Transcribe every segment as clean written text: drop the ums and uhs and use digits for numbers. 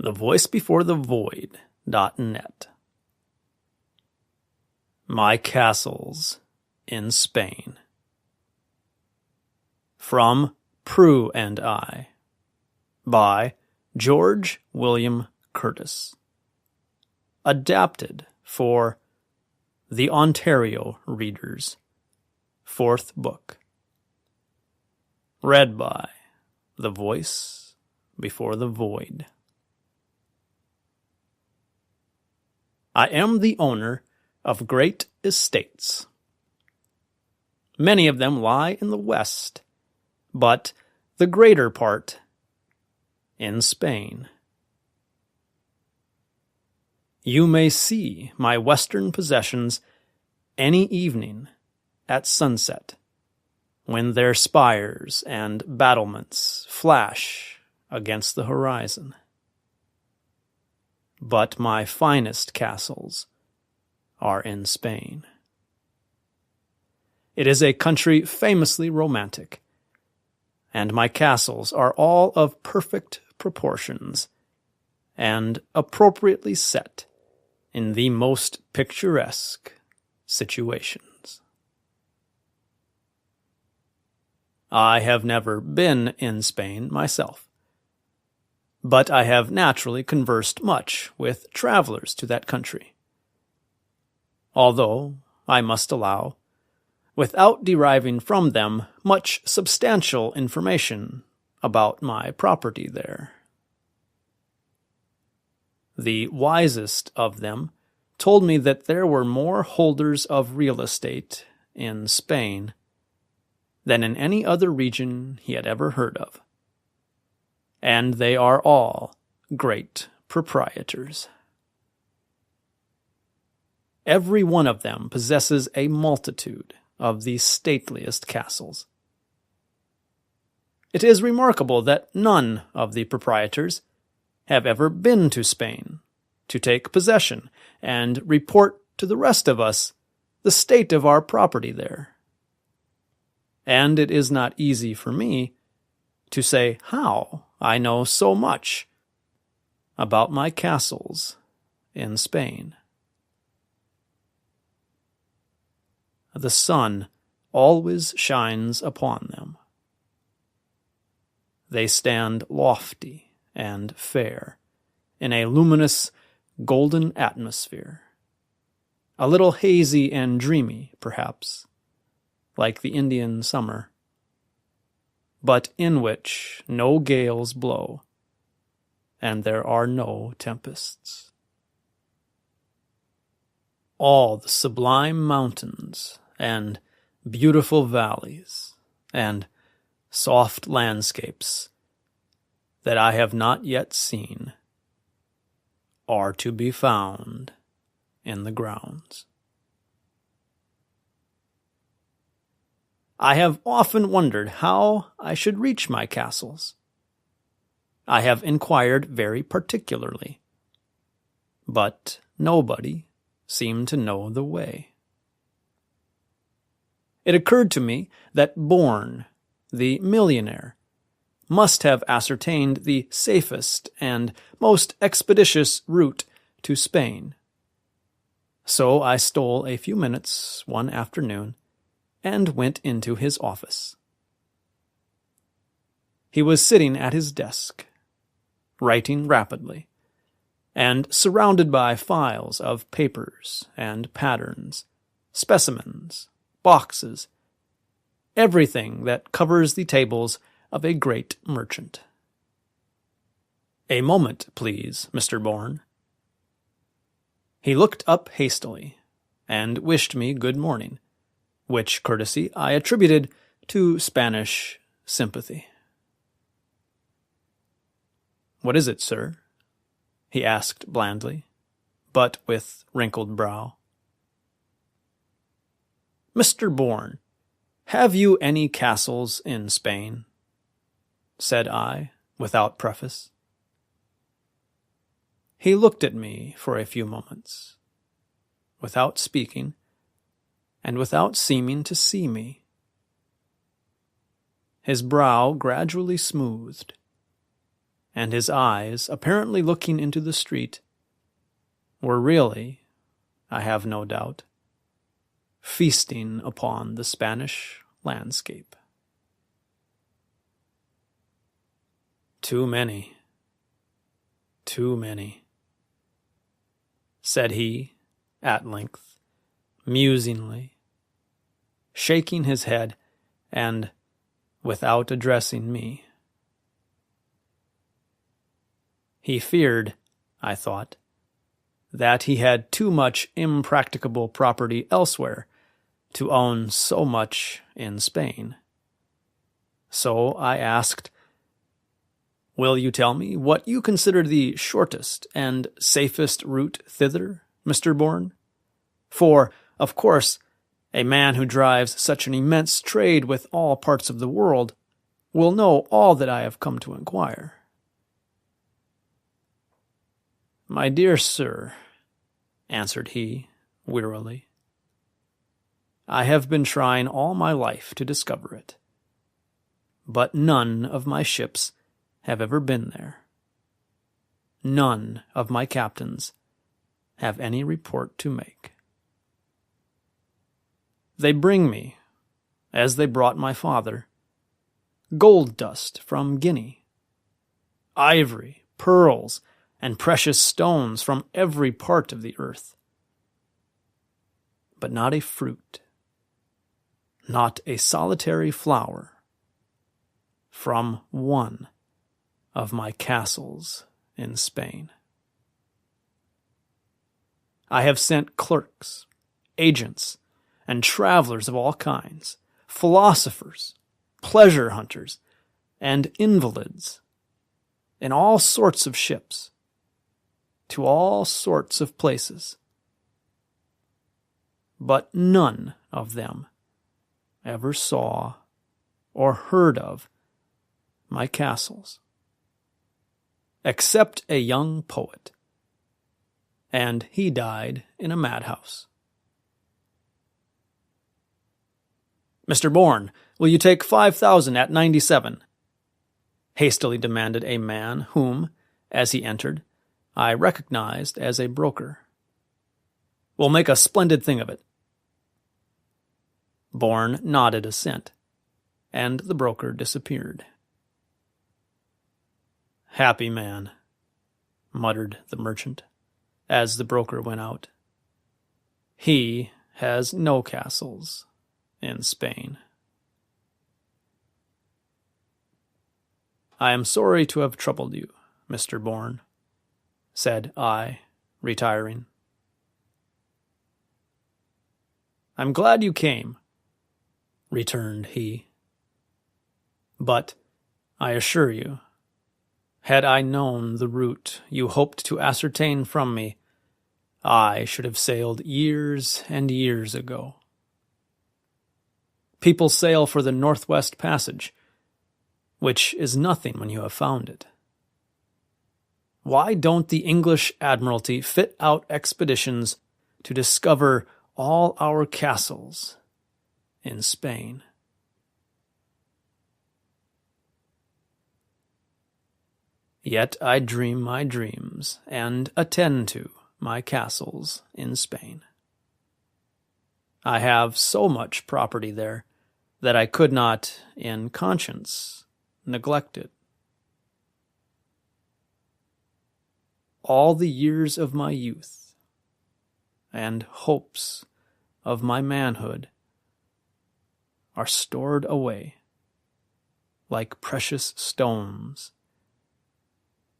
thevoicebeforethevoid.net. My Castles in Spain. From Prue and I, by George William Curtis. Adapted for the Ontario Readers, 4th book. Read by The Voice Before the Void. I am the owner of great estates. Many of them lie in the west, but the greater part in Spain. You may see my western possessions any evening at sunset, when their spires and battlements flash against the horizon. But my finest castles are in Spain. It is a country famously romantic, and my castles are all of perfect proportions and appropriately set in the most picturesque situations. I have never been in Spain myself, but I have naturally conversed much with travelers to that country, although, I must allow, without deriving from them much substantial information about my property there. The wisest of them told me that there were more holders of real estate in Spain than in any other region he had ever heard of, and they are all great proprietors. Every one of them possesses a multitude of the stateliest castles. It is remarkable that none of the proprietors have ever been to Spain to take possession and report to the rest of us the state of our property there. And it is not easy for me to say how I know so much about my castles in Spain. The sun always shines upon them. They stand lofty and fair in a luminous golden atmosphere, a little hazy and dreamy, perhaps, like the Indian summer, but in which no gales blow and there are no tempests. All the sublime mountains and beautiful valleys and soft landscapes that I have not yet seen are to be found in the grounds. I have often wondered how I should reach my castles. I have inquired very particularly, but nobody seemed to know the way. It occurred to me that Bourne, the millionaire, must have ascertained the safest and most expeditious route to Spain. So I stole a few minutes one afternoon and went into his office. He was sitting at his desk, writing rapidly, and surrounded by files of papers and patterns, specimens, boxes, everything that covers the tables of a great merchant. "A moment, please, Mr. Bourne." He looked up hastily and wished me good morning, which courtesy I attributed to Spanish sympathy. "What is it, sir?" he asked blandly, but with wrinkled brow. "Mr. Bourne, have you any castles in Spain?" said I, without preface. He looked at me for a few moments, without speaking, and without seeming to see me. His brow gradually smoothed, and his eyes, apparently looking into the street, were really, I have no doubt, feasting upon the Spanish landscape. "Too many, said he, at length, musingly, shaking his head and without addressing me. He feared, I thought, that he had too much impracticable property elsewhere to own so much in Spain. So I asked, "Will you tell me what you consider the shortest and safest route thither, Mr. Bourne? For, of course, a man who drives such an immense trade with all parts of the world will know all that I have come to inquire." "My dear sir," answered he, wearily, "I have been trying all my life to discover it, but none of my ships have ever been there. None of my captains have any report to make. They bring me, as they brought my father, gold dust from Guinea, ivory, pearls, and precious stones from every part of the earth. But not a fruit, not a solitary flower, from one of my castles in Spain. I have sent clerks, agents, and travelers of all kinds, philosophers, pleasure hunters, and invalids, in all sorts of ships, to all sorts of places. But none of them ever saw or heard of my castles, except a young poet, and he died in a madhouse." "Mr. Bourne, will you take 5,000 at 97? Hastily demanded a man whom, as he entered, I recognized as a broker. "We'll make a splendid thing of it." Bourne nodded assent, and the broker disappeared. "Happy man," muttered the merchant, as the broker went out. "He has no castles in Spain." "I am sorry to have troubled you, Mr. Bourne," said I, retiring. "I'm glad you came," returned he. "But, I assure you, had I known the route you hoped to ascertain from me, I should have sailed years and years ago. People sail for the Northwest Passage, which is nothing when you have found it. Why don't the English Admiralty fit out expeditions to discover all our castles in Spain?" Yet I dream my dreams and attend to my castles in Spain. I have so much property there that I could not, in conscience, neglect it. All the years of my youth and hopes of my manhood are stored away like precious stones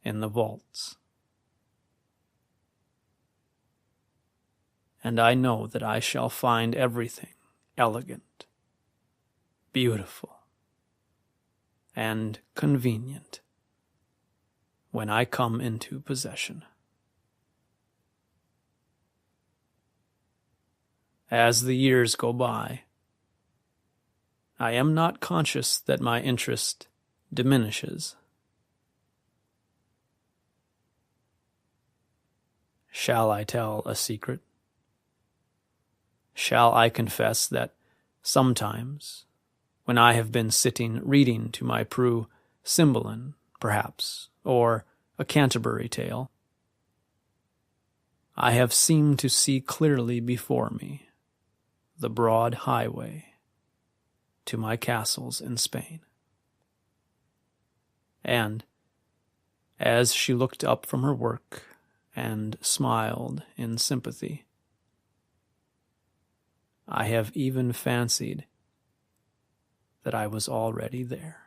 in the vaults. And I know that I shall find everything elegant, beautiful, and convenient when I come into possession. As the years go by, I am not conscious that my interest diminishes. Shall I tell a secret? Shall I confess that sometimes, when I have been sitting reading to my Prue Cymbeline perhaps, or a Canterbury tale. I have seemed to see clearly before me the broad highway to my castles in Spain. And as she looked up from her work and smiled in sympathy, I have even fancied that I was already there.